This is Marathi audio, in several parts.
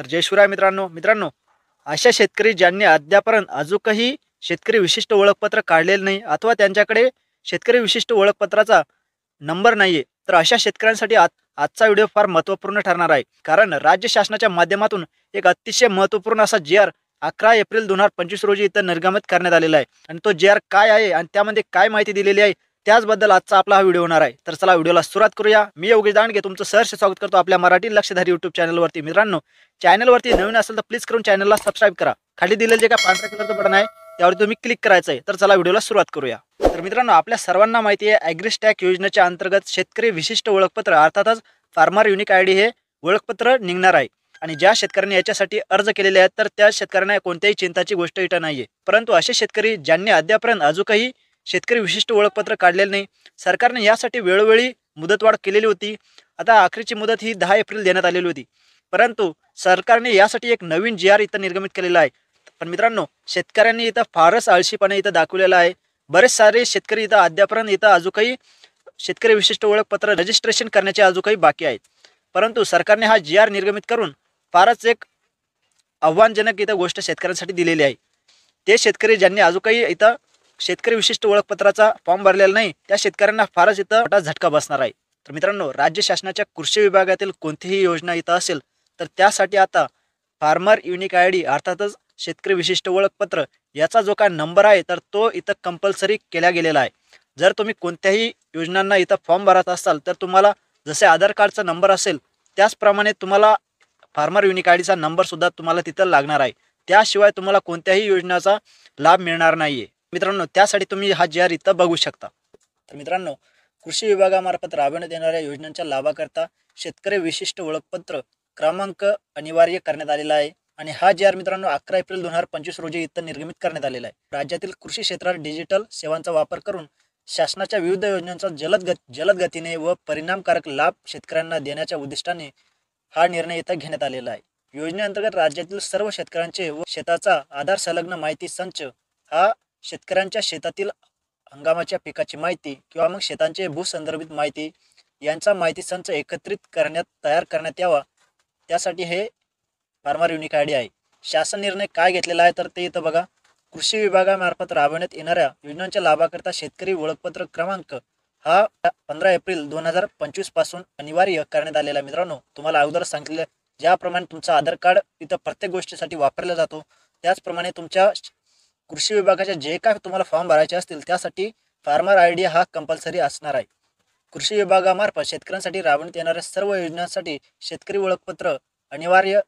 तर जय शिवराय मित्रांनो, अशा शेतकरी ज्यांनी अद्यापर्यंत अजूनही शेतकरी विशिष्ट ओळखपत्र काढलेलं नाही अथवा त्यांच्याकडे शेतकरी विशिष्ट ओळखपत्राचा नंबर नाहीये, तर अशा शेतकऱ्यांसाठी आजचा व्हिडिओ फार महत्त्वपूर्ण ठरणार आहे. कारण राज्य शासनाच्या माध्यमातून एक अतिशय महत्त्वपूर्ण असा जी आर 11 एप्रिल 2025 रोजी इथं निर्गमित करण्यात आलेला आहे. आणि तो जी आर काय आहे आणि त्यामध्ये काय माहिती दिलेली आहे त्याचबद्दल आजचा आपला हा व्हिडिओ होणार आहे. तर चला व्हिडिओला सुरुवात करूया. मी योगेश दांडगे तुमचं सहर्ष स्वागत करतो आपल्या मराठी लक्षधारी यूट्यूब चॅनलवरती. मित्रांनो, चॅनलवरती नवीन असेल तर प्लीज करून चॅनलला सबस्क्राईब करा. खाली दिलेलं जे काय पांढऱ्या कलरचं बटन आहे त्यावर तुम्ही क्लिक करायचं आहे. तर चला व्हिडिओला सुरुवात करूया. तर मित्रांनो, आपल्या सर्वांना माहिती आहे ॲग्रिस्टॅक योजनेच्या अंतर्गत शेतकरी विशिष्ट ओळखपत्र अर्थातच फार्मर युनिक आयडी हे ओळखपत्र निघणार आहे. आणि ज्या शेतकऱ्यांनी याच्यासाठी अर्ज केलेले आहेत तर त्या शेतकऱ्यांना कोणत्याही चिंताची गोष्ट इथं नाहीये. परंतु असे शेतकरी ज्यांनी अद्यापर्यंत अजूनही शेतकरी विशिष्ट ओळखपत्र काढलेले नाही, सरकारने यासाठी वेळोवेळी मुदतवाढ केलेली होती. आता अखेरची मुदत ही 10 एप्रिल देण्यात आलेली होती. परंतु सरकारने यासाठी एक नवीन जी आर इथं निर्गमित केलेला आहे. पण मित्रांनो, शेतकऱ्यांनी इथं फारच आळशीपणे इथं दाखवलेला आहे. बरेच सारे शेतकरी इथं अद्यापर्यंत इथं अजूनही शेतकरी विशिष्ट ओळखपत्र रजिस्ट्रेशन करण्याचे अजूनही बाकी आहेत. परंतु सरकारने हा जी आर निर्गमित करून फारच एक आव्हानजनक इथं गोष्ट शेतकऱ्यांसाठी दिलेली आहे. ते शेतकरी ज्यांनी अजूनही इथं शेतकरी विशिष्ट ओळखपत्राचा फॉर्म भरलेला नाही त्या शेतकऱ्यांना फारच इथं मोठा झटका बसणार आहे. तर मित्रांनो, राज्य शासनाच्या कृषी विभागातील कोणतीही योजना इथं असेल तर त्यासाठी आता फार्मर युनिक आयडी अर्थातच शेतकरी विशिष्ट ओळखपत्र याचा जो काय नंबर आहे तर तो इथं कंपल्सरी केला गेलेला आहे. जर तुम्ही कोणत्याही योजनांना इथं फॉर्म भरत असाल तर तुम्हाला जसे आधार कार्डचा नंबर असेल त्याचप्रमाणे तुम्हाला फार्मर युनिक आयडीचा नंबर सुद्धा तुम्हाला तिथं लागणार आहे. त्याशिवाय तुम्हाला कोणत्याही योजनेचा लाभ मिळणार नाहीये. मित्रांनो, त्यासाठी तुम्ही हा जी आर इथं बघू शकता. तर मित्रांनो, कृषी विभागामार्फत राबवण्यात येणाऱ्या योजनांच्या लाभाकरता शेतकरी विशिष्ट ओळखपत्र क्रमांक अनिवार्य करण्यात आलेला आहे. आणि हा जी आर मित्रांनो 11 एप्रिल 2025 रोजी इथं निर्गमित करण्यात आलेला आहे. राज्यातील कृषी क्षेत्रात डिजिटल सेवांचा वापर करून शासनाच्या विविध योजनांचा जलद गतीने व परिणामकारक लाभ शेतकऱ्यांना देण्याच्या उद्दिष्टाने हा निर्णय इथं घेण्यात आलेला आहे. योजनेअंतर्गत राज्यातील सर्व शेतकऱ्यांचे व शेताचा आधार संलग्न माहिती संच हा शेतकऱ्यांच्या शेतातील हंगामाच्या पिकाची माहिती किंवा मग शेतांचे भूसंदर्भित माहिती यांचा माहिती संच एकत्रित तयार करण्यात यावा, त्यासाठी हे फार्मर युनिक आयडी आहे. शासन निर्णय काय घेतलेला आहे तर ते इथं बघा. कृषी विभागामार्फत राबवण्यात येणाऱ्या योजनांच्या लाभाकरता शेतकरी ओळखपत्र क्रमांक हा 15 एप्रिल 2025 पासून अनिवार्य करण्यात आलेला आहे. मित्रांनो, तुम्हाला अगोदर सांगितलं ज्याप्रमाणे तुमचं आधार कार्ड इथं प्रत्येक गोष्टीसाठी वापरला जातो त्याचप्रमाणे तुमच्या कृषी विभागाचे जे काय तुम्हाला फॉर्म भरायचे असतील त्यासाठी फार्मर आयडी हा कंपल्सरी असणार आहे. कृषी विभागामार्फत शेतकऱ्यांसाठी राबवण्यात येणाऱ्या सर्व योजनांसाठी शेतकरी ओळखपत्र अनिवार्य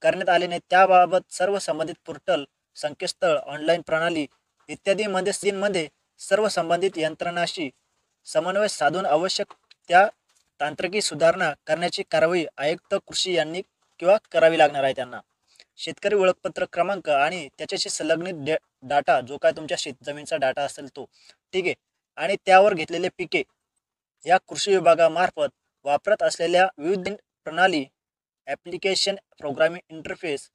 करण्यात आले नाही. त्याबाबत सर्व संबंधित पोर्टल, संकेतस्थळ, ऑनलाईन प्रणाली इत्यादीमध्ये सर्व संबंधित यंत्रणाशी समन्वय साधून आवश्यक त्या तांत्रिकी सुधारणा करण्याची कारवाई आयुक्त कृषी यांनी किंवा करावी लागणार आहे त्यांना. शेतकरी ओळखपत्र क्रमांक आणि त्याच्याशी संलग्नित डाटा जो काय तुमच्या जमीनचा डाटा असेल तो ठीक आहे, आणि त्यावर घेतलेले पिके या कृषी विभागामार्फत वापरत असलेल्या विविध प्रणाली, ॲप्लिकेशन, प्रोग्रामिंग इंटरफेस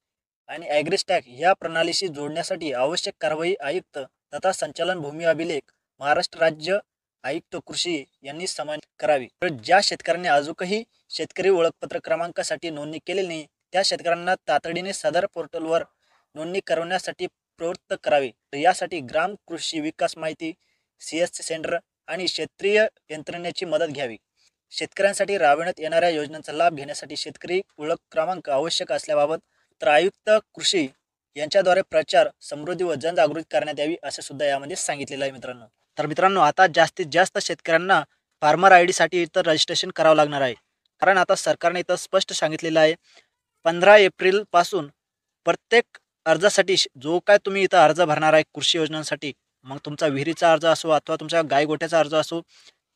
आणि ॲग्रिस्टॅक या प्रणालीशी जोडण्यासाठी आवश्यक कारवाई आयुक्त तथा संचालन भूमी अभिलेख महाराष्ट्र राज्य आयुक्त कृषी यांनी समान करावी. तर ज्या शेतकऱ्यांनी अजूनही शेतकरी ओळखपत्र क्रमांकासाठी नोंदणी केलेली नाही त्या शेतकऱ्यांना तातडीने सदर पोर्टलवर नोंदणी करवण्यासाठी प्रवृत्त करावे. यासाठी ग्राम कृषी विकास माहिती CSC सेंटर आणि क्षेत्रीय यंत्रणेची मदत घ्यावी. शेतकऱ्यांसाठी राबवण्यात येणाऱ्या योजनांचा लाभ घेण्यासाठी शेतकरी ओळख क्रमांक आवश्यक असल्याबाबत तर आयुक्त कृषी यांच्याद्वारे प्रचार, समृद्धी व जनजागृती करण्यात यावी असे सुद्धा यामध्ये सांगितलेलं आहे. मित्रांनो, आता जास्तीत जास्त शेतकऱ्यांना फार्मर आयडीसाठी इथं रजिस्ट्रेशन करावं लागणार आहे. कारण आता सरकारने इथं स्पष्ट सांगितलेलं आहे 15 एप्रिल पासून प्रत्येक अर्जासाठी जो काय तुम्ही इथं अर्ज भरणार आहे कृषी योजनांसाठी, मग तुमचा विहिरीचा अर्ज असो अथवा तुमच्या गायगोठ्याचा अर्ज असो,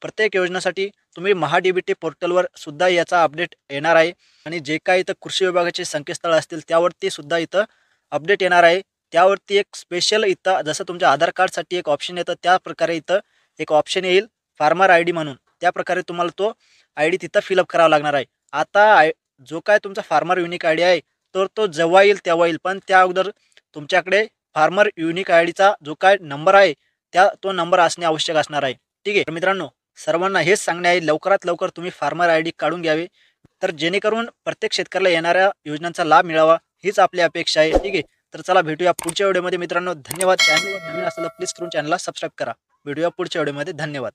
प्रत्येक योजनेसाठी तुम्ही महाडीबीटी पोर्टलवर सुद्धा याचा अपडेट येणार आहे. आणि जे काय इथं कृषी विभागाचे संकेतस्थळ असतील त्यावरती सुद्धा इथं अपडेट येणार आहे. त्यावरती एक स्पेशल इथं जसं तुमच्या आधार कार्डसाठी एक ऑप्शन येतं त्या प्रकारे इथं एक ऑप्शन येईल फार्मर आयडी म्हणून. त्या प्रकारे तुम्हाला तो आयडी तिथं फिलअप करावा लागणार आहे. आता जो काय तुमचा फार्मर युनिक आयडी आहे तर तो जेव्हा येईल तेव्हा येईल, पण त्या अगोदर तुमच्याकडे फार्मर युनिक आयडीचा जो काय नंबर आहे तो नंबर असणे आवश्यक असणार आहे. ठीक आहे मित्रांनो, सर्वांना हेच सांगणे आहे लवकरात लवकर तुम्ही फार्मर आयडी काढून घ्यावे. तर जेणेकरून प्रत्येक शेतकऱ्याला येणाऱ्या योजनांचा लाभ मिळावा हीच आपली अपेक्षा आहे. ठीक आहे, तर चला भेटूया पुढच्या व्हिडिओमध्ये मित्रांनो. धन्यवाद. चॅनल नवीन असेल तर प्लीज करून चॅनलला सबस्क्राईब करा. भेटूया पुढच्या व्हिडिओमध्ये. धन्यवाद.